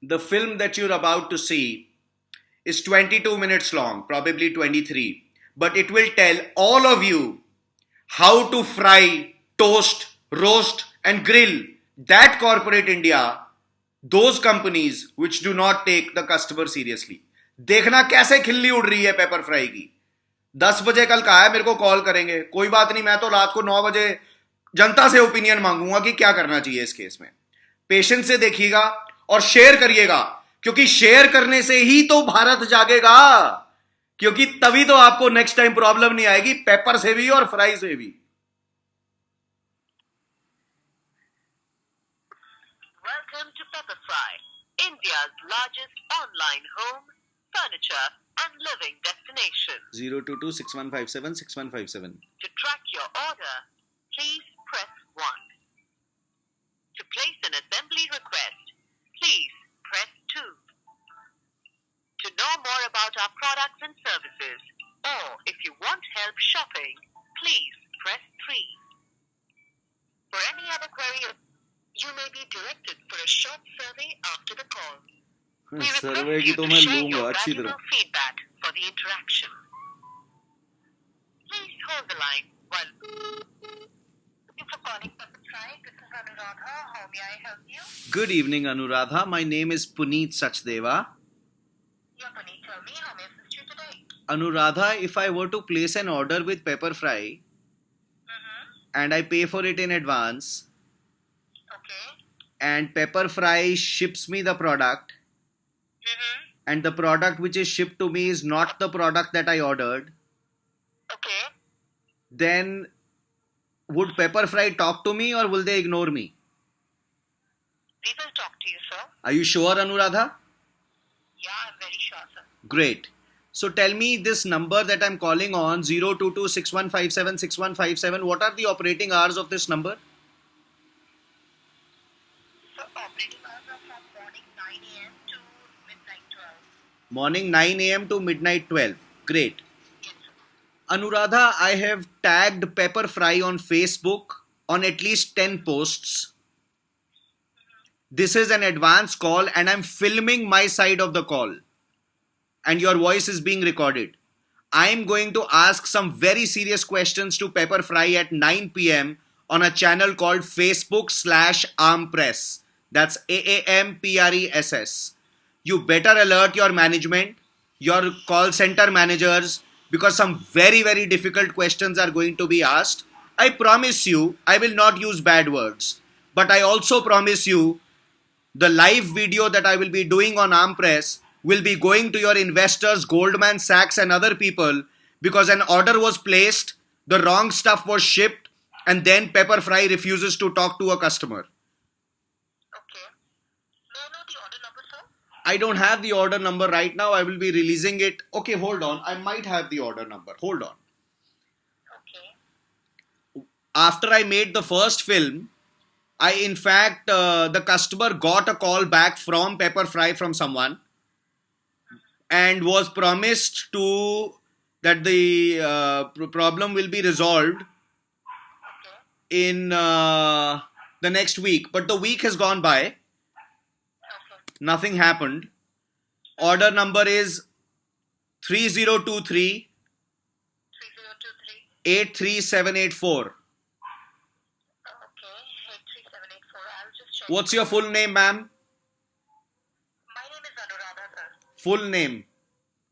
The film that you're about to see is 22 minutes long, probably 23, but it will tell all of you how to fry, toast, roast, and grill that corporate India, those companies which do not take the customer seriously. देखना कैसे खिल्ली उड़ रही है paper fry की. 10 बजे कल कहा है मेरे को कॉल करेंगे. कोई बात नहीं, मैं तो रात को 9 बजे जनता से ओपिनियन मांगूंगा कि क्या करना चाहिए इस केस में. पेशेंस से देखिएगा और शेयर करिएगा, क्योंकि शेयर करने से ही तो भारत जागेगा, क्योंकि तभी तो आपको नेक्स्ट टाइम प्रॉब्लम नहीं आएगी पेपर से भी और फ्राई से भी. Welcome to Pepperfry, India's largest online home, furniture and living destination. 02261576157. To track your order, please press 1. To place an assembly request, please press 2. To know more about our products and services, or if you want help shopping, please press 3. For any other query, you may be directed for a short survey after the call. We request सर्वे की you तो to मैं share लूंगा your अच्छी valuable तरह. feedback for the interaction. Please hold the line while... Thank you for calling Pepperfry. This is Anuradha. How may I help you? Good evening, Anuradha. My name is Puneet Sachdeva. Yeah, Puneet, tell me how may I assist you today? Anuradha, if I were to place an order with Pepperfry and I pay for it in advance, Okay. and Pepperfry ships me the product, and the product which is shipped to me is not the product that I ordered, Okay. then would Pepperfry talk to me or will they ignore me? We will talk to you, sir. Are you sure, Anuradha? Yeah, I'm very sure, sir. Great. So tell me, this number that I'm calling on, 02261576157, what are the operating hours of this number? So, operating hours are from morning 9 a.m. to midnight 12. Morning 9 a.m. to midnight 12. Great. Yes, sir. Anuradha, I have tagged Pepperfry on Facebook on at least 10 posts. This is an advance call and I'm filming my side of the call. And your voice is being recorded. I'm going to ask some very serious questions to Pepperfry at 9 p.m. on a channel called Facebook/AAMPress. That's AAMPRESS. You better alert your management, your call center managers, because some very, very difficult questions are going to be asked. I promise you, I will not use bad words. But I also promise you, the live video that I will be doing on ArmPress will be going to your investors, Goldman Sachs and other people, because an order was placed, the wrong stuff was shipped, and then Pepperfry refuses to talk to a customer. Okay. May I know the order number, sir? I don't have the order number right now. I will be releasing it. Okay, hold on. I might have the order number. Hold on. Okay. After I made the first film, the customer got a call back from Pepperfry from someone and was promised that the problem will be resolved Okay. in the next week. But the week has gone by. Okay. Nothing happened. Order number is 3023 3023. 83784. Okay. 83784. I'll just check. What's your full name, ma'am? My name is Anuradha, sir. Full name.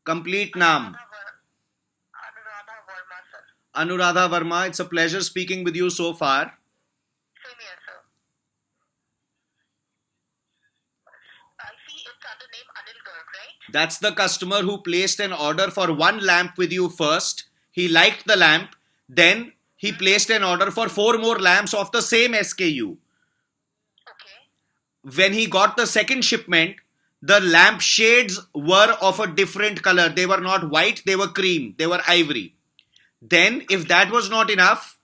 Complete naam. Anuradha Verma, sir. Anuradha Verma. It's a pleasure speaking with you so far. Same here, sir. I see it's under name Anil Garg, right? That's the customer who placed an order for one lamp with you first. He liked the lamp. Then he placed an order for 4 more lamps of the same SKU. Okay. When he got the second shipment, the lamp shades were of a different color. They were not white, they were cream, they were ivory. Then, if that was not enough,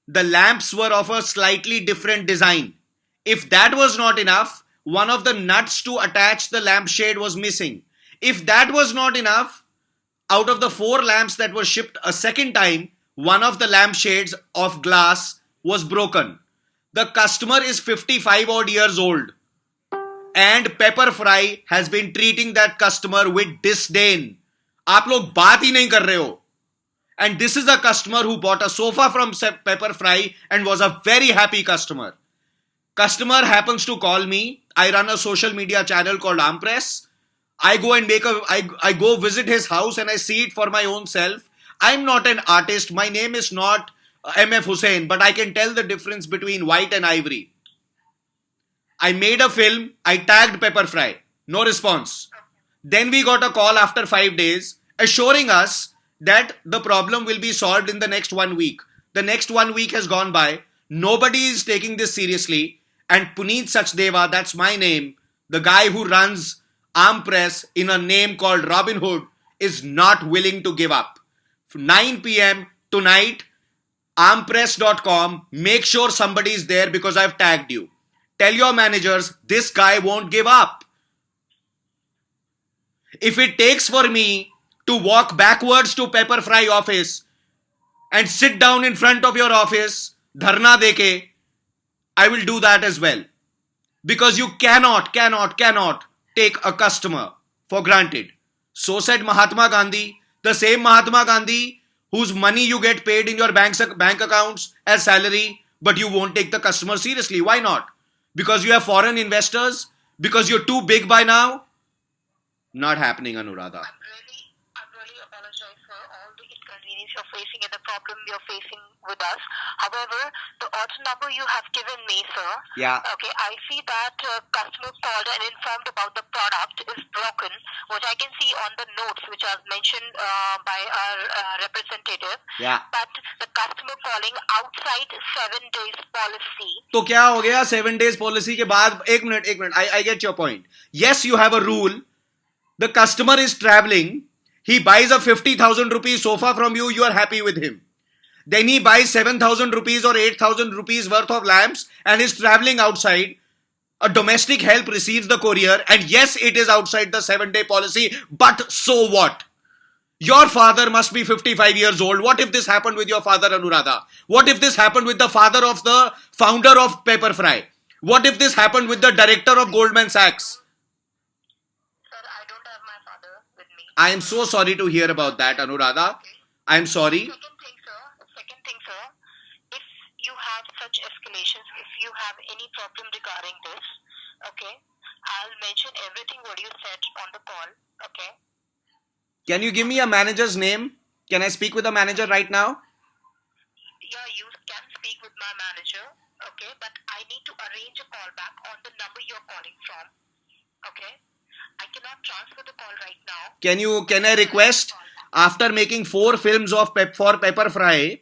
the lamps were of a slightly different design. If that was not enough, one of the nuts to attach the lampshade was missing. If that was not enough, out of the 4 lamps that were shipped a second time, one of the lampshades of glass was broken. The customer is 55 odd years old and Pepper Fry has been treating that customer with disdain. आप लोग बात ही नहीं कर रहे हो. And this is a customer who bought a sofa from Pepper Fry and was a very happy customer. Customer happens to call me. I run a social media channel called Armpress. I go and I go visit his house and I see it for my own self. I'm not an artist. My name is not MF Hussain, but I can tell the difference between white and ivory. I made a film. I tagged Pepper Fry. No response. Then we got a call after 5 days assuring us that the problem will be solved in the next 1 week. The next 1 week has gone by. Nobody is taking this seriously. And Puneet Sachdeva, that's my name, the guy who runs Armpress in a name called Robin Hood, is not willing to give up. 9 p.m. tonight, armpress.com, make sure somebody is there because I've tagged you. Tell your managers, this guy won't give up. If it takes for me to walk backwards to Pepper Fry office and sit down in front of your office, dharna deke, I will do that as well. Because you cannot take a customer for granted. So said Mahatma Gandhi, the same Mahatma Gandhi whose money you get paid in your bank accounts as salary, but you won't take the customer seriously. Why not? Because you have foreign investors? Because you're too big by now? Not happening, Anuradha. I'm really apologize for all the inconvenience you're facing and the problem you're facing with us. However, the order number you have given me, sir. Yeah. Okay, I see that customer called and informed about the product is broken, which I can see on the notes which are mentioned by our representative. Yeah. But the customer calling outside 7 days policy. तो क्या हो गया 7 days policy के बाद? एक minute, I get your point. Yes, you have a rule. The customer is traveling. He buys a 50,000 rupees sofa from you. You are happy with him. Then he buys 7,000 rupees or 8,000 rupees worth of lamps and is traveling outside. A domestic help receives the courier, and yes, it is outside the 7-day policy, but so what? Your father must be 55 years old. What if this happened with your father, Anuradha? What if this happened with the father of the founder of Pepper Fry? What if this happened with the director of Goldman Sachs? I am so sorry to hear about that, Anuradha. I am sorry. Second thing, sir, if you have such escalations, if you have any problem regarding this, okay, I'll mention everything what you said on the call, okay? Can you give me a manager's name? Can I speak with a manager right now? Yeah, you can speak with my manager, okay, but I need to arrange a call back on the number you're calling from, okay? I cannot transfer the call right now. Can I request, after making 4 films for Pepper Fry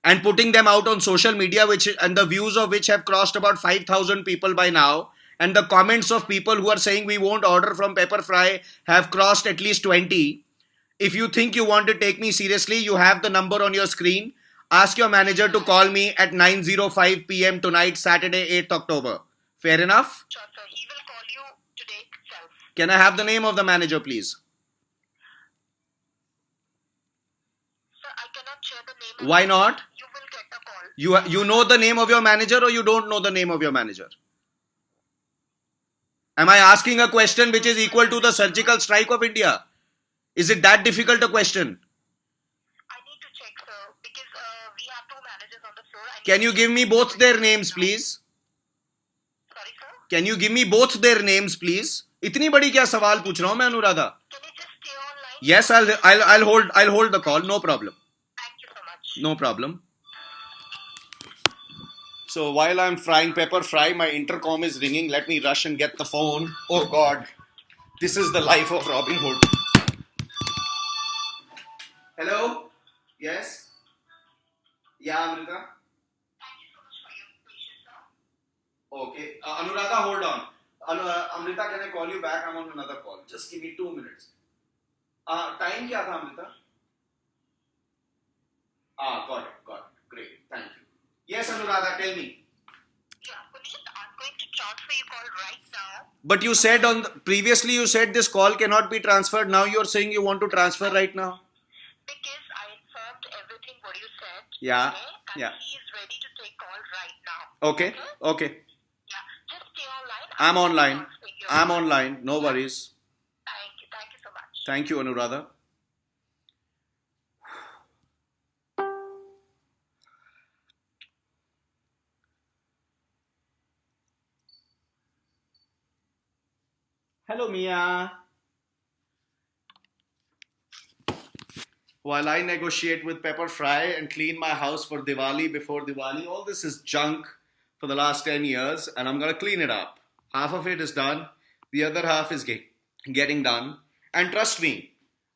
and putting them out on social media, and the views of which have crossed about 5,000 people by now, and the comments of people who are saying we won't order from Pepper Fry have crossed at least 20. If you think you want to take me seriously, you have the number on your screen. Ask your manager to call me at 9:05 p.m. tonight, Saturday, 8th October. Fair enough? Sure, sir. He will call you today itself. Can I have the name of the manager, please? Sir, I cannot share the name. Why not? You will get a call. You know the name of your manager, or you don't know the name of your manager? Am I asking a question which is equal to the surgical strike of India? Is it that difficult a question? I need to check, sir, because we have 2 managers on the floor. Can you give me both their names, please? Sorry, sir? Can you give me both their names, please? इतनी बड़ी क्या सवाल पूछ रहा हूँ मैं, Anuradha? Can you just stay online? Yes, I'll hold the call. No problem. Thank you so much. No problem. So while I'm frying Pepper Fry, my intercom is ringing. Let me rush and get the phone. Oh God, this is the life of Robin Hood. Hello? Yes? Yeah, Amrita? Thank you so much for your patience, sir. Okay. Anuradha, hold on. Amrita, can I call you back? I'm on another call. Just give me 2 minutes. Time क्या था, Amrita? Got it. Great. Thank you. Yes, Anuradha, tell me. Yeah, Puneet, I'm going to transfer your call right now. But you said previously you said this call cannot be transferred. Now you're saying you want to transfer right now. Because I informed everything what you said. Yeah, Okay? And yeah. he is ready to take call right now. Okay. Yeah. Just stay online. I'm online. Transferring your I'm call. online. No worries. Thank you so much. Thank you, Anuradha. Hello, Mia. While I negotiate with Pepper Fry and clean my house for Diwali before Diwali, all this is junk for the last 10 years, and I'm gonna clean it up. Half of it is done, the other half is getting done. And trust me,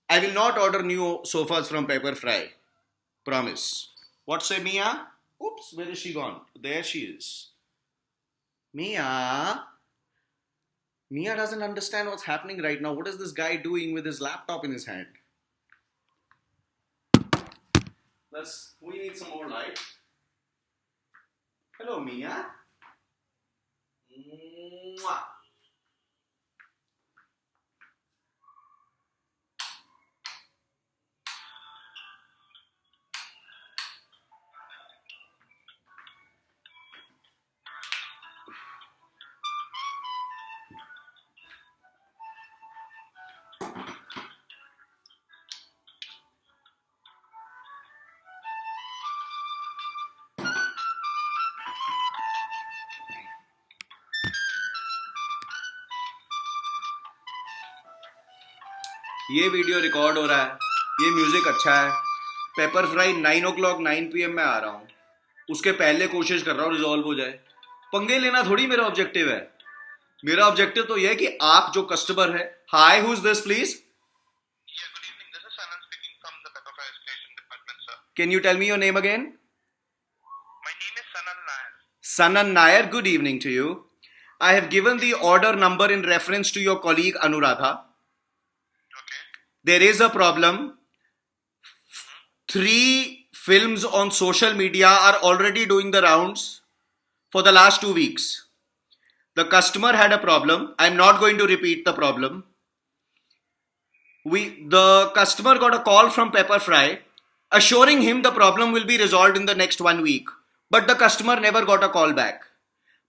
I will not order new sofas from Pepper Fry. Promise. What say, Mia? Oops, where is she gone? There she is. Mia? Mia doesn't understand what's happening right now. What is this guy doing with his laptop in his hand? We need some more light. Hello, Mia. Mwah. ये video record हो रहा है, ये music अच्छा है. Paper fry 9 o'clock 9 PM में आ रहा हूँ. उसके पहले कोशिश कर रहा हूँ रिजॉल्व हो जाए. पंगे लेना थोड़ी मेरा ऑब्जेक्टिव है. मेरा ऑब्जेक्टिव तो यह है कि आप जो कस्टमर है. Hi, who is this please? Yeah, good evening. This is Sanan speaking from the Pepper Fry Escalation Department, sir. Can you tell me your name again? My name is Sanan Nair. Sanan Nair, good evening to you. I have given the order number in reference to your colleague Anuradha. Okay. There is a problem. 3 films on social media are already doing the rounds for the last 2 weeks. The customer had a problem. I'm not going to repeat the problem. The customer got a call from Pepper Fry assuring him the problem will be resolved in the next 1 week. But the customer never got a call back.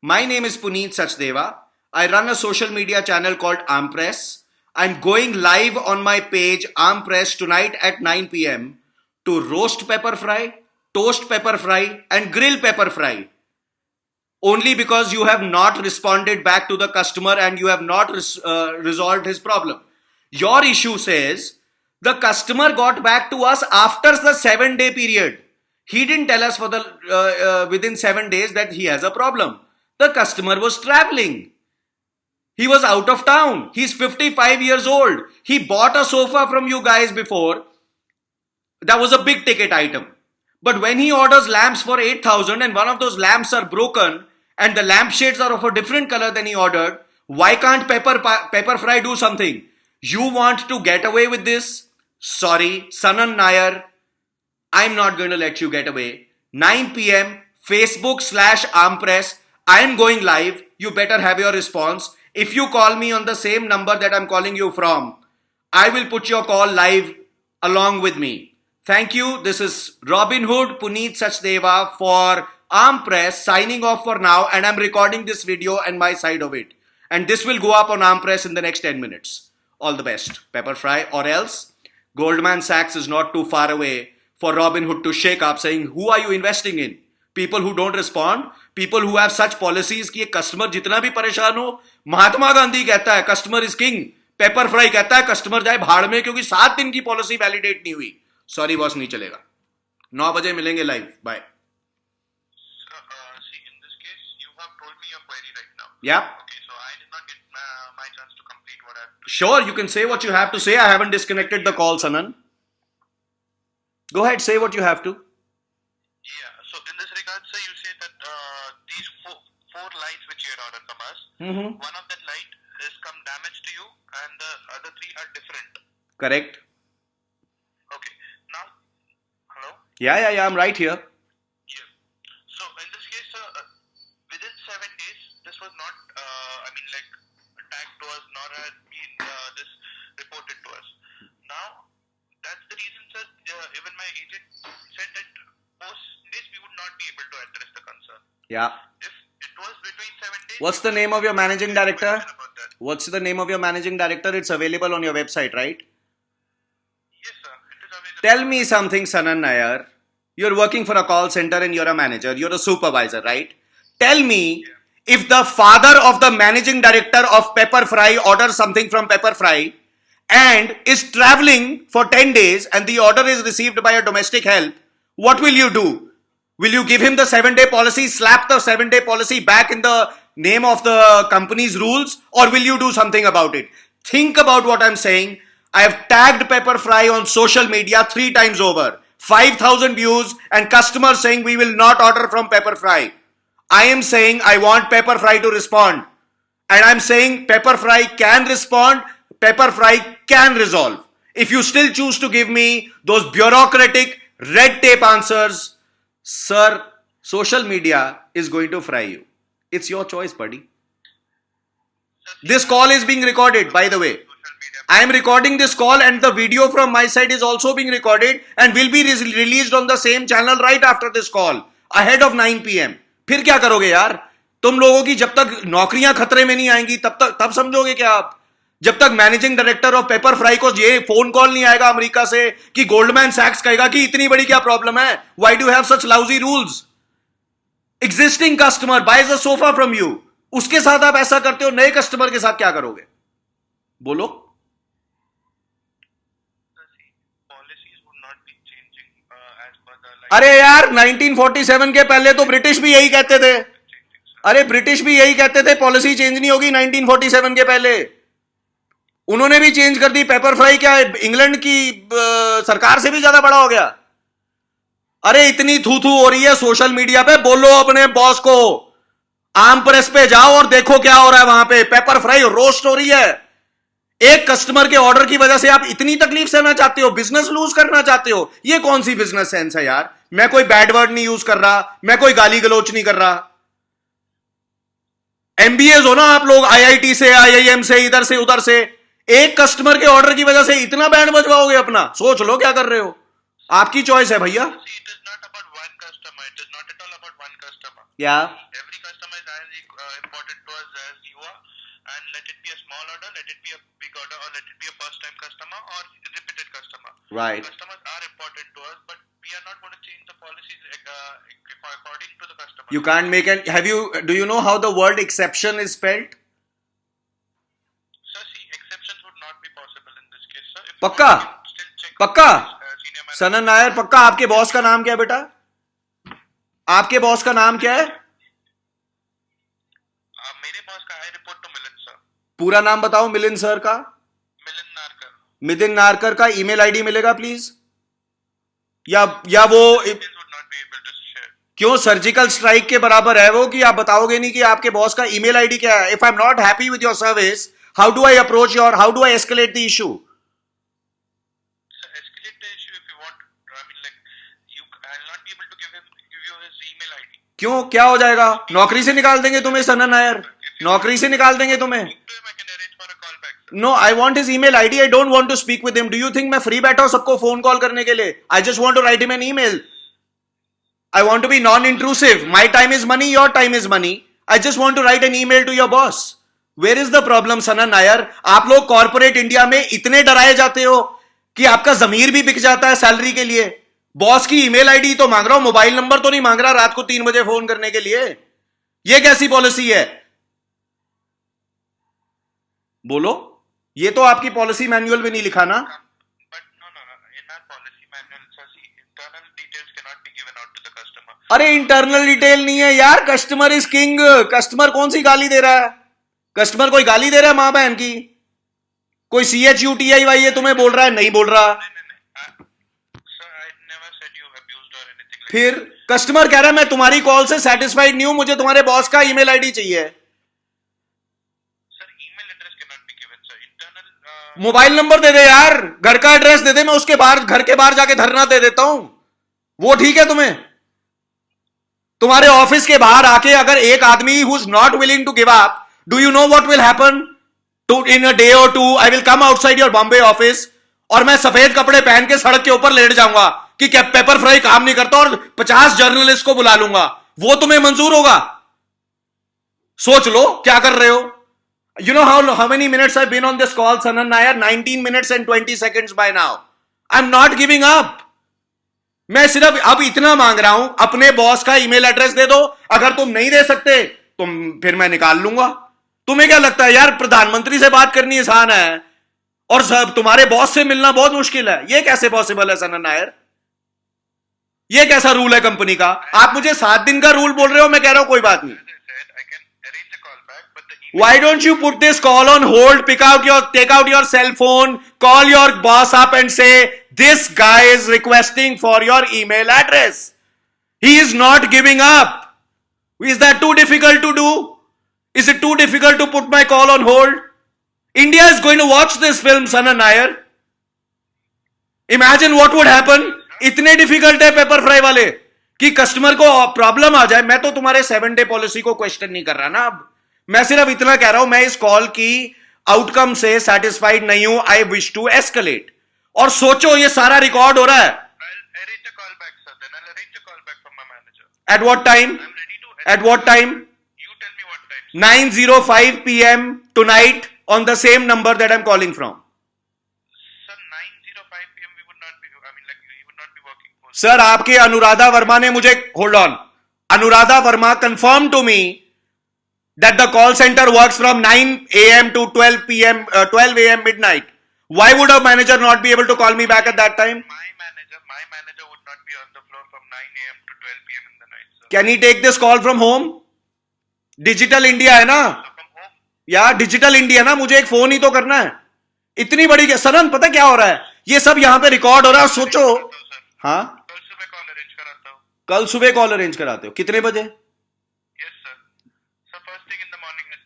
My name is Puneet Sachdeva. I run a social media channel called Ampress. I'm going live on my page Ampress tonight at 9 PM to roast Pepper Fry, toast Pepper Fry and grill Pepper Fry. Only because you have not responded back to the customer and you have not resolved his problem. Your issue says the customer got back to us after the 7-day period. He didn't tell us for the within 7 days that he has a problem. The customer was traveling. He was out of town. He's 55 years old. He bought a sofa from you guys before. That was a big ticket item. But when he orders lamps for 8,000 and one of those lamps are broken and the lampshades are of a different color than he ordered, why can't Pepper Fry do something? You want to get away with this? Sorry, Sanan Nair, I'm not going to let you get away. 9 PM, Facebook/Ampress. I am going live. You better have your response. If you call me on the same number that I'm calling you from, I will put your call live along with me. Thank you. This is Robin Hood, Puneet Sachdeva for Ampress signing off for now, and I'm recording this video and my side of it. And this will go up on Ampress in the next 10 minutes. All the best, Pepper Fry, or else Goldman Sachs is not too far away for Robin Hood to shake up saying, who are you investing in? People who don't respond, people who have such policies कि customer जितना भी परेशान हो, महात्मा गांधी कहता है customer is king, paper fry कहता है customer जाए भाड़ में क्योंकि 7 दिन की पॉलिसी वैलिडेट नहीं हुई. सॉरी बॉस, नहीं चलेगा. 9 बजे मिलेंगे live. Bye. See, in this case, you have told me your query right now. Yeah. Okay, so I did not get my chance to complete what I have to. Sure, you can say what you have to say. I haven't disconnected the call, Sanan. Go ahead, say what you have to. Yeah, so in this regard, sir, you say that these four lights which you had ordered from us, one of that light has come damaged to you and the other 3 are different. Correct. Okay, now, hello? Yeah, I'm right here. Yeah. So in this case, sir, within 7 days, this was not, tagged to us, nor had been this reported to us. Now, that's the reason, sir, even my agent said that post this we would not be able to address the concern. Yeah. If it was between 7 days... What's the name of your managing director? About that. What's the name of your managing director? It's available on your website, right? Yes, sir. It is available. Tell me something, Sanan Nair. You're working for a call center and you're a manager. You're a supervisor, right? Tell me, if the father of the managing director of Pepper Fry orders something from Pepper Fry and is traveling for 10 days and the order is received by a domestic help, what will you do? Will you give him the 7-day policy, slap the 7-day policy back in the name of the company's rules, or will you do something about it? Think about what I'm saying. I have tagged Pepper Fry on social media 3 times over. 5,000 views and customers saying we will not order from Pepper Fry. I am saying I want Pepper Fry to respond. And I'm saying Pepper Fry can respond, Pepper Fry can resolve. If you still choose to give me those bureaucratic red tape answers, sir, social media is going to fry you. It's your choice, buddy. This call is being recorded, by the way. Social media. I am recording this call and the video from my side is also being recorded and will be released on the same channel right after this call, ahead of 9 p.m. फिर क्या करोगे यार? तुम लोगों की जब तक नौकरियां खतरे में नहीं आएंगी तब समझोगे क्या आप? जब तक managing director of paper fry को ये फोन कॉल नहीं आएगा अमेरिका से कि गोल्डमैन सैक्स कहेगा कि इतनी बड़ी क्या प्रॉब्लम है, why do have such lousy rules? Existing customer buys a sofa from you, उसके साथ आप ऐसा करते हो, नए कस्टमर के साथ क्या करोगे? बोलो. Sir, see, policies would not be changing as per the अरे यार 1947 के पहले तो ब्रिटिश भी यही कहते थे. changing, sir. अरे ब्रिटिश भी यही कहते थे, पॉलिसी चेंज नहीं होगी 1947 के पहले. उन्होंने भी चेंज कर दी. पेपर फ्राई क्या इंग्लैंड की सरकार से भी ज्यादा बड़ा हो गया? अरे इतनी थू थू हो रही है सोशल मीडिया पे, बोलो अपने बॉस को, आम प्रेस पे जाओ और देखो क्या हो रहा है वहां पे. पेपर फ्राई रोस्ट हो रही है. एक कस्टमर के ऑर्डर की वजह से आप इतनी तकलीफ सहना चाहते हो, बिजनेस लूज करना चाहते हो? ये कौन सी बिजनेस सेंस है यार? मैं कोई बैड वर्ड नहीं यूज कर रहा, मैं कोई गाली गलोच नहीं कर रहा. एमबीए हो ना आप लोग, आईआईटी से, आईआईएम से, इधर से उधर से. एक कस्टमर के ऑर्डर की वजह से इतना बैंड बजवाओगे अपना? सोच लो क्या कर रहे हो. आपकी चॉइस है भैया. See, it is not about one customer. It is not at all about one customer. या Every customer is as important to us as you are, and let it be a small order, let it be a big order, or let it be a first-time customer or repeated customer. Right. Customers are important to us, but we are not going to change the policies according to the customer. you can't make an. Do you know how the word exception is spelled? Sir, see, exceptions would not be possible in this case, sir. If you पक्का? want, you can still check पक्का? with, senior manager. सनन नायर पक्का? आपके boss का नाम क्या है बेटा? आपके बॉस का नाम क्या है? मेरे बॉस का आई रिपोर्ट टू मिलिन सर. पूरा नाम बताओ मिलिंद सर का. मिलिन नारकर. मिलिंद नारकर का ईमेल आईडी मिलेगा प्लीज? या वो Details would not be able to share. क्यों सर्जिकल स्ट्राइक के बराबर है वो कि आप बताओगे नहीं कि आपके बॉस का ईमेल आईडी क्या है? If I am not happy with your service, how do I approach your, how do I escalate the issue? Sir, escalate the issue if you want. I mean, like, I'll not be able to give you his email ID. क्यों, क्या हो जाएगा? नौकरी से निकाल देंगे तुम्हें सनन नायर, नौकरी से निकाल देंगे तुम्हें. Speak to him, I can arrange for a call back, sir. No, I want his email ID. I don't want to speak with him. Do you think मैं फ्री बैठा हूं सबको फोन कॉल करने के लिए? I just want to write him an email. I want to be non-intrusive. My time is money, your time is money. I just want to write an email to your boss. Where is the problem, Sanan Nair? आप लोग corporate India में इतने डराए जाते हो कि आपका जमीर भी बिक जाता है सैलरी के लिए. बॉस की ईमेल आईडी तो मांग रहा हूं, मोबाइल नंबर तो नहीं मांग रहा रात को 3 बजे फोन करने के लिए. ये कैसी पॉलिसी है? बोलो. ये तो आपकी पॉलिसी मैनुअल में नहीं लिखा ना. But no. In our policy manual, sir, see, internal details cannot be given out to the customer. अरे इंटरनल डिटेल नहीं है यार. Customer is king. कस्टमर कौन सी गाली दे रहा है? कस्टमर कोई गाली दे रहा है मां बहन की? कोई CHUTIY है तुम्हें बोल रहा है? नहीं बोल रहा. No. Sir, I never said you abused or anything like फिर कस्टमर कह रहा है मैं तुम्हारी कॉल से सेटिस्फाइड नहीं हूं, मुझे तुम्हारे बॉस का ईमेल आईडी चाहिए. that. Sir, email address cannot be given, sir. Internal. Mobile number दे दे यार, घर का एड्रेस दे दे, मैं उसके बाहर, घर के बाहर जाके धरना दे देता हूं. वो ठीक है तुम्हें? तुम्हारे ऑफिस के बाहर आके अगर एक आदमी who is not willing to give up, do you know what will happen? Two in a day और to I will come outside your Bombay office और मैं सफेद कपड़े पहन के सड़क के ऊपर लेट जाऊंगा कि क्या पेपर फ्राई काम नहीं करता और 50 जर्नलिस्ट को बुला लूंगा. वो तुम्हें मंजूर होगा? सोच लो क्या कर रहे हो. You know how many minutes I've been on this call, Sanan Nair? 19 minutes and 20 seconds by now. I'm not giving up. मैं सिर्फ अब इतना मांग रहा हूं, अपने बॉस का ईमेल एड्रेस दे दो. अगर तुम नहीं दे सकते तो फिर मैं निकाल लूंगा. तुम्हें क्या लगता है यार, प्रधानमंत्री से बात करनी आसान है और सब तुम्हारे बॉस से मिलना बहुत मुश्किल है? ये कैसे पॉसिबल है सनन नायर? ये कैसा रूल है कंपनी का? आप मुझे 7 दिन का रूल बोल रहे हो, मैं कह रहा हूं कोई बात नहीं. Why don't you put this call on hold, take out your cell phone, call your boss up and say, this guy is requesting for your email address. He is not giving up. Is that too difficult to do? Is it too difficult to put my call on hold? India is going to watch this film, Sanan Nair. Imagine what would happen. इतने difficult है paper fry वाले कि customer को problem आ जाए. मैं तो तुम्हारे 7-day policy को क्वेश्चन नहीं कर रहा ना. अब मैं सिर्फ इतना कह रहा हूं, मैं इस कॉल की आउटकम से सेटिस्फाइड नहीं हूं. I wish to escalate. और सोचो ये सारा रिकॉर्ड हो रहा है. At what time? At what time? 9:05 p.m. tonight on the same number that I'm calling from. Sir, 9:05 p.m. we would not be. I mean, like we would not be working. Sir, आपके अनुराधा वर्मा ने मुझे, hold on, Anuradha Varma confirm to me that the call center works from 9 a.m. to 12 p.m. 12 a.m. midnight. Why would a manager not be able to call me back at that time? My manager would not be on the floor from 9 a.m. to 12 p.m. in the night, sir. Can he take this call from home? Digital India है ना यार, digital India ना. मुझे एक phone ही तो करना है. इतनी बड़ी सनन, पता क्या हो रहा है? ये सब यहां पे रिकॉर्ड हो रहा है. सोचो. हाँ, कल सुबह कॉल अरेंज कराता हूँ. कल सुबह कॉल अरेंज कराते हो? कितने बजे? Yes, sir. So first thing in the morning is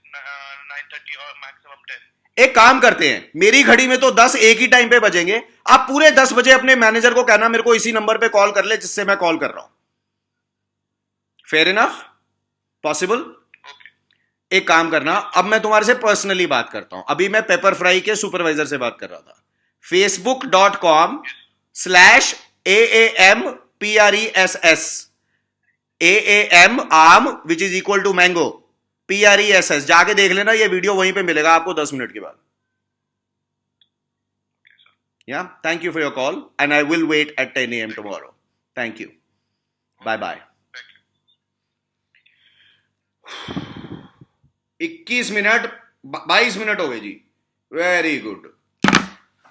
9:30 or maximum 10. एक काम करते हैं, मेरी घड़ी में तो 10 एक ही टाइम पे बजेंगे. आप पूरे 10 बजे अपने मैनेजर को कहना मेरे को इसी नंबर पे कॉल कर ले जिससे मैं कॉल कर रहा हूं. Fair enough? पॉसिबल? एक काम करना, अब मैं तुम्हारे से पर्सनली बात करता हूं. अभी मैं पेपर फ्राई के सुपरवाइजर से बात कर रहा था. facebook.com/AAMPRESS AAM आर्म which is equal to mango PRESS. जाके देख लेना, ये वीडियो वहीं पे मिलेगा आपको 10 मिनट के बाद. Yeah thank you for your call and I will wait at 10 AM tomorrow. Thank you. Bye bye. 21 minute 22 minute हो गए जी. Very good.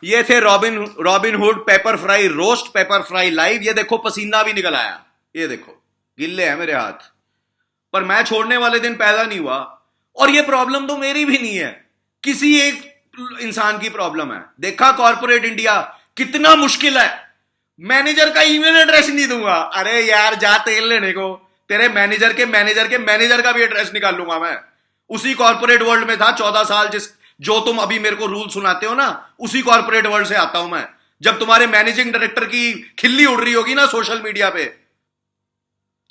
ये थे Robin Hood pepper fry roast, pepper fry live. ये देखो पसीना भी निकल आया. ये देखो गिल्ले हैं मेरे हाथ. पर मैं छोड़ने वाले दिन पैदा नहीं हुआ. और ये प्रॉब्लम तो मेरी भी नहीं है, किसी एक इंसान की प्रॉब्लम है. देखा कॉर्पोरेट इंडिया कितना मुश्किल है. मैनेजर का ईमेल एड्रेस नहीं दूंगा. अरे यार जा तेल लेने को. तेरे मैनेजर के मैनेजर का भी एड्रेस निकाल लूंगा मैं. उसी कॉर्पोरेट वर्ल्ड में था 14 साल, जो तुम अभी मेरे को रूल सुनाते हो ना, उसी कॉर्पोरेट वर्ल्ड से आता हूं मैं. जब तुम्हारे मैनेजिंग डायरेक्टर की खिल्ली उड़ रही होगी ना सोशल मीडिया पे,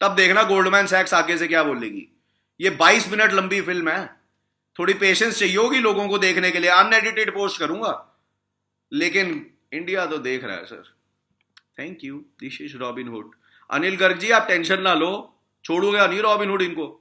तब देखना गोल्डमैन सैक्स आगे से क्या बोलेगी. ये 22 मिनट लंबी फिल्म है. थोड़ी पेशेंस चाहिए होगी लोगों को देखने के लिए. अनएडिटेड पोस्ट करूंगा, लेकिन इंडिया तो देख रहा है sir. Thank you. This is Robin Hood. Anil Garg ji, आप टेंशन ना लो, छोड़ूंगा नहीं रॉबिन हुड इनको.